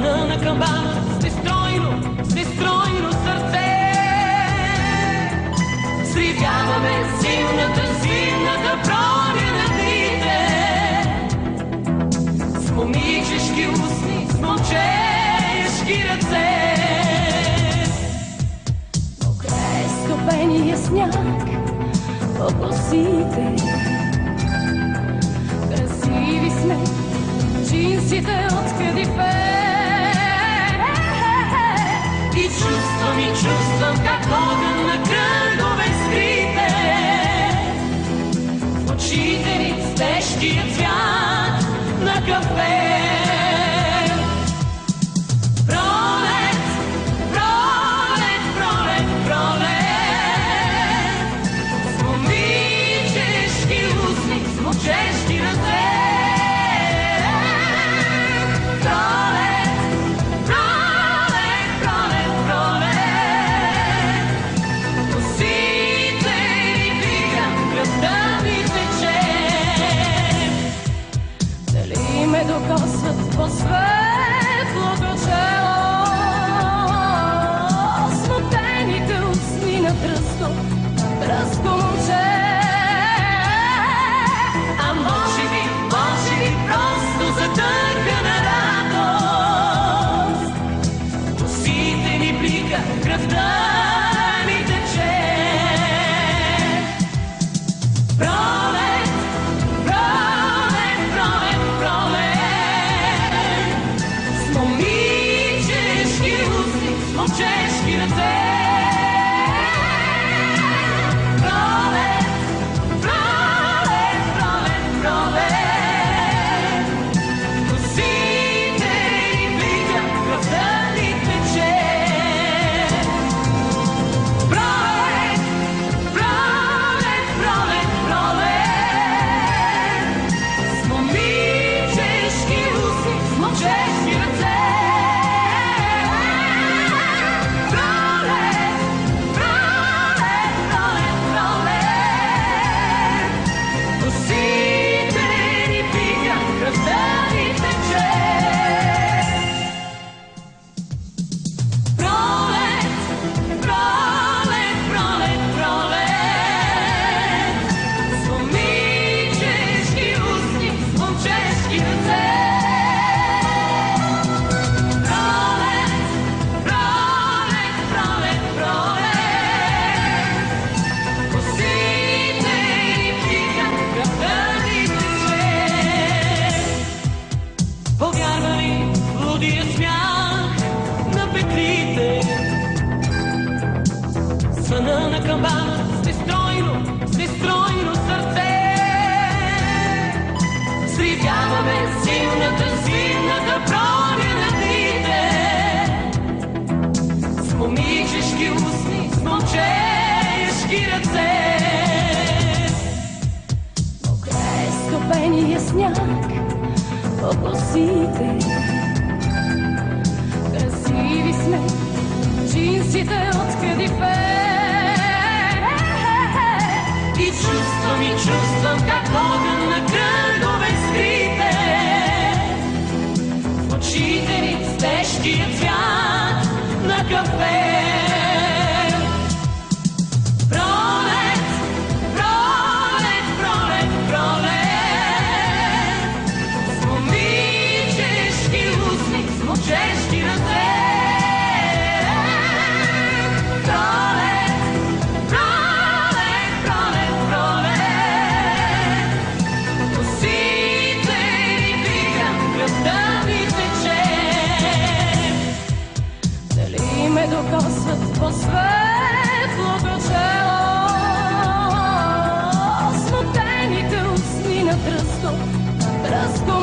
Звъна на камбана с нестройно сърце. Взривяваме зимната проня на дните. С момичешки устни, с момчешки ръце. Покрай скъпения сняг по косите. Красиви сме, джинсите от кадифе. И чувствам как огън на кръгове скрите. В очите ни с тежкия цвят на кафе. Пролет, пролет, пролет, пролет. С момичешки устни, с момчешки ръце. Докосват по светлото чело, смутените устни на дръзко момче. А може би просто затъркана радост. Косите ни блика, кръвта ни тече. Момчешки ръце. Пролет, пролет, пролет, пролет. Косите ни бликат, кръвта ни тече. Пролет, пролет, пролет, пролет. С момичешки устни, с момчешки ръце. Повярвали в лудия смях на петлите. Звъна на камбана с нестройно сърце. Взривяваме зимната проня на дните. С момичешки устни, с момчешки ръце. Покрай скъпения сняг по косите. Красиви сме, джинсите от кадифе. И чувствам как огън на кръгове скрите. В очите ни с тежкия цвят на кафе. Момчешки ръце. Пролет, пролет, пролет, пролет. Косите ни бликат, кръвта ни тече. Дали ме докосват по светлото чело, смутените устни на дръзко